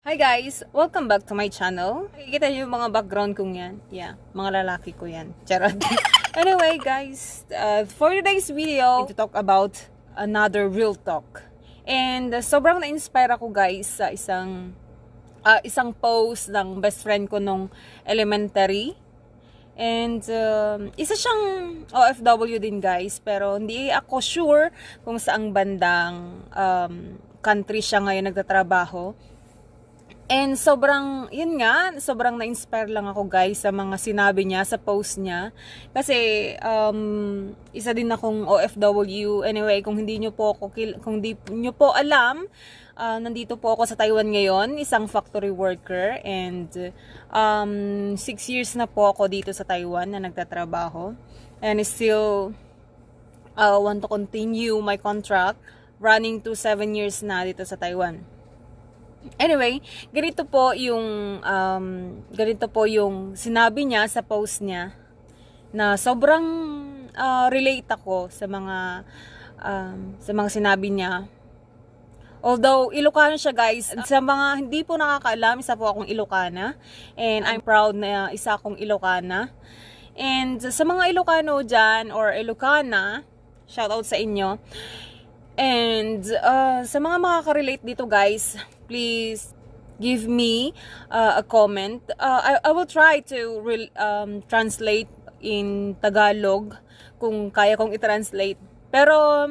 Hi guys! Welcome back to my channel. Nakikita niyo yung mga background kong yan. Yeah, mga lalaki ko yan. Charot. Anyway guys, for today's video, to talk about another real talk. And sobrang na-inspire ako guys sa isang post ng best friend ko nung elementary. And isa siyang OFW din guys, pero hindi ako sure kung saang bandang country siya ngayon nagtatrabaho. And sobrang na-inspire lang ako guys sa mga sinabi niya, sa post niya. Kasi isa din akong OFW. Anyway, kung hindi niyo po alam, nandito po ako sa Taiwan ngayon, isang factory worker. And 6 years na po ako dito sa Taiwan na nagtatrabaho. And still want to continue my contract running to 7 years na dito sa Taiwan. Anyway, ganito po yung sinabi niya sa post niya na sobrang relate ako sa mga sinabi niya. Although Ilocano siya guys, sa mga hindi po nakakaalam, isa po akong Ilocana and I'm proud na isa akong Ilocana. And sa mga Ilocano dyan or Ilocana, shout out sa inyo. And sa mga makaka-relate dito guys, please give me a comment. I will try to translate in Tagalog kung kaya kong i-translate. Pero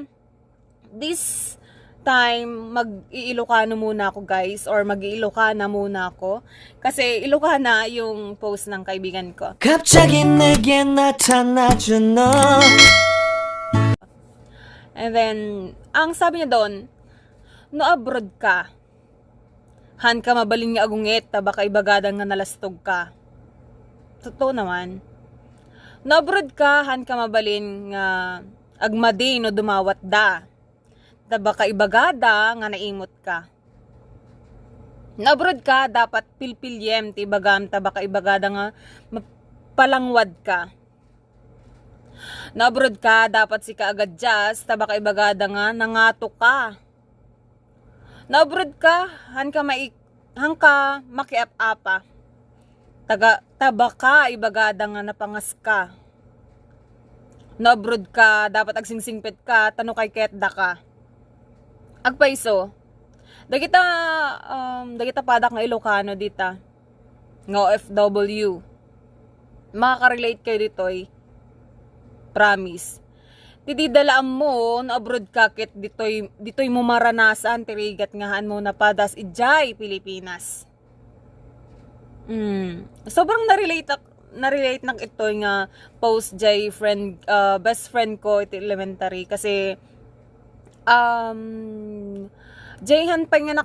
this time mag-iilocano muna ako guys, or mag-iilocana muna ako kasi Ilocana yung post ng kaibigan ko. 갑자기 내게 나타나준 너. And then ang sabi niya doon, no abroad ka, han ka mabalin nga agungit, baka ibagadang nga nalastog ka. Totoo naman. No abroad ka, han ka mabalin nga agmadi no dumawat da, baka ibagada nga naimot ka. No abroad ka, dapat pilpilyem ti bagam, baka ibagada nga palangwad ka. Nabrod ka, dapat si kaagad just, baka ibagada nga, nangato ka. Nabrod ka, han ka makiap-apa. Tabaka, ibagada nga napangas ka. Nabrod ka, dapat agsingsingpit ka, tano kay ketda ka. Agpaiso, dagita padak nga Ilocano dita, nga OFW. Makaka-relate kayo ditoy. Promise. Dididalaan mo na abroad ka kit ditoy mo maranasan tirigat ngahan mo na padas ijay Pilipinas. Sobrang na-relate nak ito nga post jay best friend ko iti elementary kasi jayhan pa nga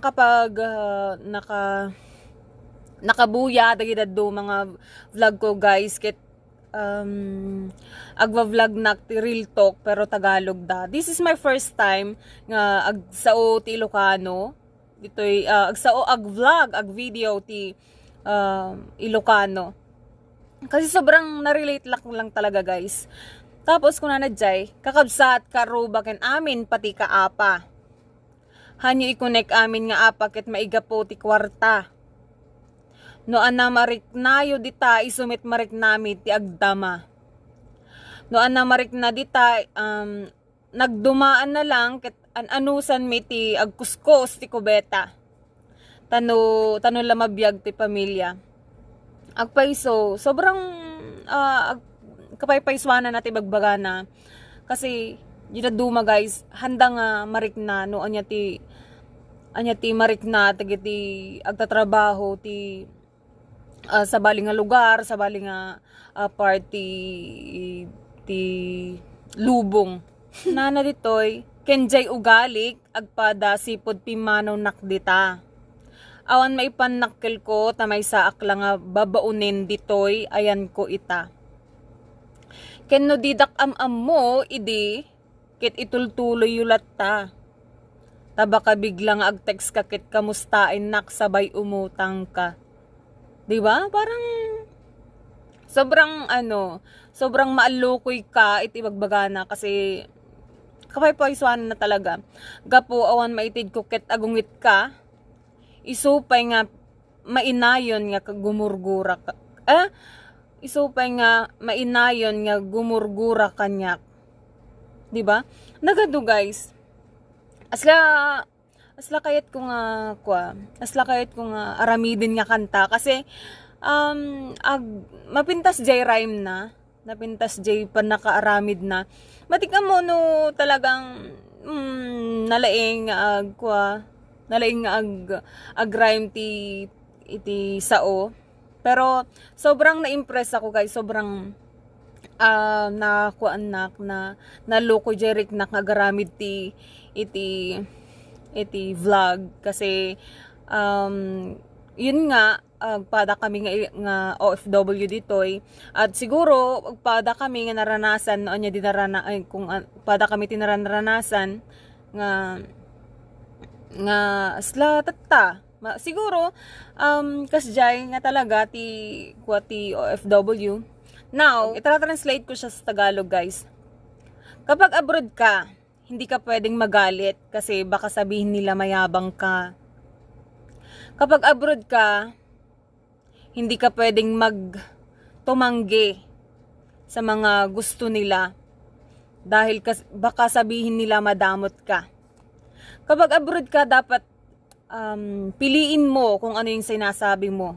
nakabuya dagidado mga vlog ko guys kit agva-vlog na real talk pero Tagalog da. This is my first time nga agsao ti Ilocano. Ditoy agsao ag-vlog, ag-video ti Ilocano. Kasi sobrang na-relate lang talaga guys. Tapos kung nanadjay, kakabsat karuba ken amin pati kaapa. Hanyo i-connect amin nga apa ket maiga po ti kwarta. No ana marik nayo dita isumit marik nami ti agdama. No ana marik na dita nagdumaan na lang ket anusan mi ti agkuskos ti kubeta. Tano lamabiyag ti pamilya. Agpaiso sobrang kapaypayswana na ti bagbagana kasi yun duma guys handa nga marik na no anya ti marik na ti agtatrabaho ti sa bali nga lugar, sa bali nga party ti lubong. Nana ditoy, kenjay ugalik, agpada sipod pimanaw nakdita. Awan maipanakkel ko, tamay saak lang nga babaunin ditoy, ayan ko ita. Ken no didak am mo, idi, kit itultuloy yulat ta. Tabaka biglang agtext ka kit kamustain nak sabay umutang ka. Diba? Parang sobrang maalukoy ka iti bagbagana kasi kapaypayswanan na talaga. Gapo awan maitid ko ket agungit ka. Isupay nga mainayon nga gumurgura ka. Isupay nga mainayon nga gumurgura kanyak. 'Di ba? Nagado guys. Asla kayat ko nga aramidin nga kanta kasi mapintas jay rhyme na, napintas jay panakaaramid na. Matika mo no talagang nalaing ag rhyme iti sao. Pero sobrang na-impress ako guys, sobrang naloko jerik nakagaramid iti vlog kasi yun nga pada kami nga OFW ditoy at siguro pada kami nga naranasan noon nya kung pada kami tinaranasan nga asla tatta siguro kasjay nga talaga ti OFW. Now itra-translate ko siya sa Tagalog guys. Kapag abroad ka, hindi ka pwedeng magalit kasi baka sabihin nila mayabang ka. Kapag abroad ka, hindi ka pwedeng tumanggi sa mga gusto nila dahil baka sabihin nila madamot ka. Kapag abroad ka, dapat piliin mo kung ano yung sinasabi mo.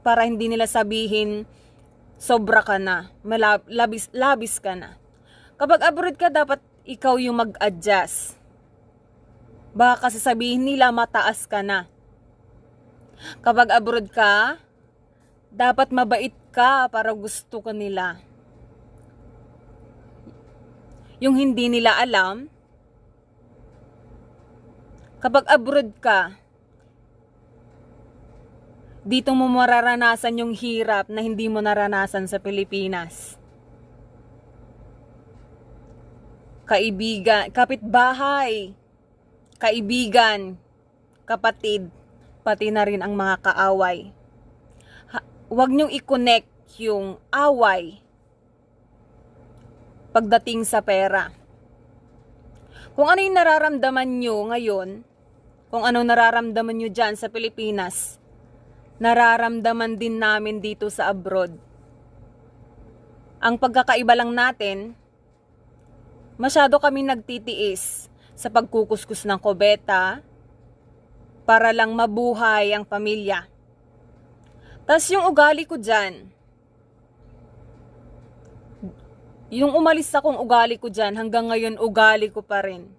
Para hindi nila sabihin sobra ka na, labis ka na. Kapag abroad ka, dapat ikaw yung mag-adjust. Baka kasi sabihin nila mataas ka na. Kapag abroad ka, dapat mabait ka para gusto ka nila. Yung hindi nila alam, kapag abroad ka, dito mo mararanasan yung hirap na hindi mo naranasan sa Pilipinas. Kaibigan, kapitbahay, kaibigan, kapatid, pati na rin ang mga kaaway. Huwag niyong i-connect yung away pagdating sa pera. Kung ano yung nararamdaman niyo ngayon, kung ano nararamdaman niyo dyan sa Pilipinas, nararamdaman din namin dito sa abroad. Ang pagkakaiba lang natin, masyado kami nagtitiis sa pagkukuskus ng kubeta para lang mabuhay ang pamilya. Tas yung ugali ko dyan, yung umalis akong ugali ko dyan, hanggang ngayon ugali ko pa rin.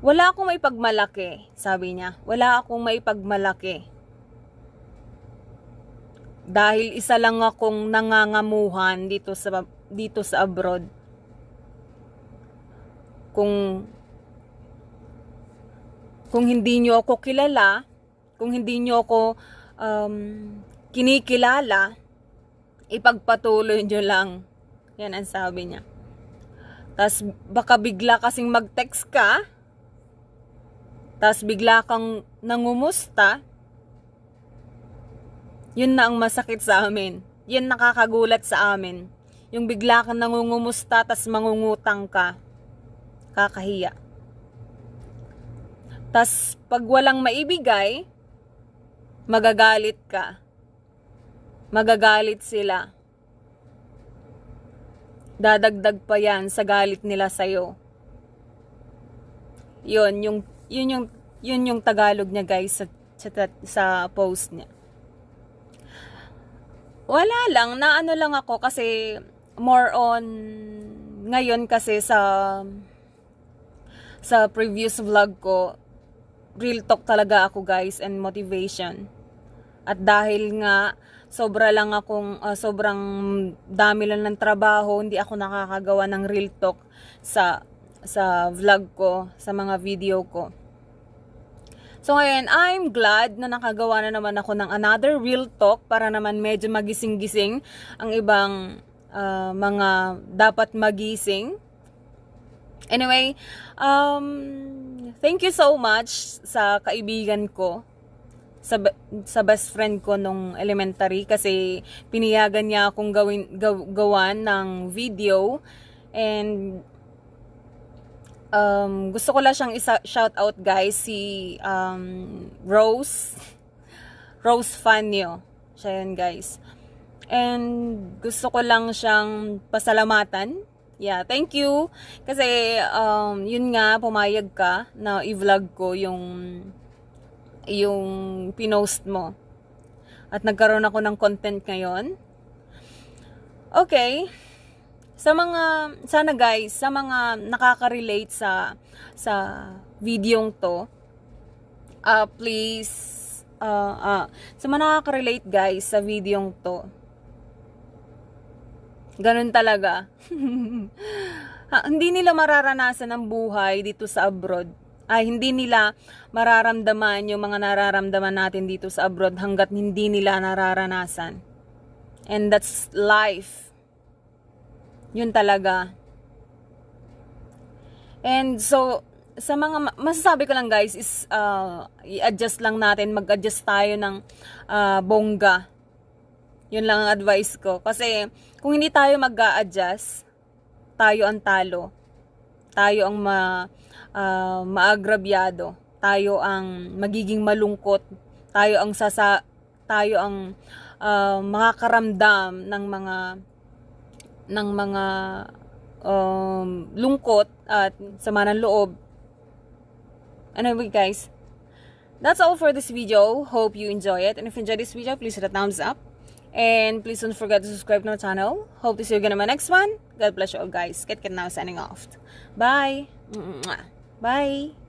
Wala akong maipagmalaki, sabi niya. Wala akong maipagmalaki. Dahil isa lang akong nangangamuhan dito sa abroad. Kung hindi niyo ako kilala, kung hindi niyo ako kinikilala, ipagpatuloy niyo lang. Yan ang sabi niya. Tas baka bigla kasing mag-text ka, tas bigla kang nangumusta, yun na ang masakit sa amin. Yan nakakagulat sa amin. Yung bigla kang nangungumusta tas mangungutang ka. Kakahiya. Tas pag walang maibigay, magagalit ka. Magagalit sila. Dadagdag pa yan sa galit nila sa'yo. Yun yung Tagalog niya guys sa post niya. Wala lang, naano lang ako kasi more on ngayon kasi sa previous vlog ko, real talk talaga ako guys and motivation. At dahil nga sobrang dami lang ng trabaho, hindi ako nakakagawa ng real talk sa vlog ko, sa mga video ko. So ngayon, I'm glad na nakagawa na naman ako ng another real talk para naman medyo magising-gising ang ibang mga dapat magising. Anyway, thank you so much sa kaibigan ko, sa best friend ko nung elementary kasi piniyagan niya akong gawan ng video and Gusto ko lang siyang shout out guys, si Rose Fanyo. Siya yun guys. And gusto ko lang siyang pasalamatan. Yeah, thank you. Kasi yun nga, pumayag ka na i-vlog ko yung pinost mo. At nagkaroon ako ng content ngayon. Okay. Sana guys, sa mga nakaka-relate sa videong to, please, sa mga nakaka-relate guys sa videong to, ganun talaga. Hindi nila mararanasan ang buhay dito sa abroad. Hindi nila mararamdaman yung mga nararamdaman natin dito sa abroad hanggat hindi nila nararanasan. And that's life. Yun talaga. And so, sa mga masasabi ko lang guys is i-adjust lang natin, mag-adjust tayo ng bongga. Yun lang ang advice ko. Kasi kung hindi tayo mag-a-adjust, tayo ang talo. Tayo ang maagrabyado. Tayo ang magiging malungkot. Tayo ang makakaramdam ng mga lungkot at sama ng loob. Anyway guys, that's all for this video. Hope you enjoy it. And if you enjoyed this video, please hit a thumbs up. And please don't forget to subscribe to our channel. Hope to see you again in my next one. God bless you all guys. Ket now signing off. Bye. Bye.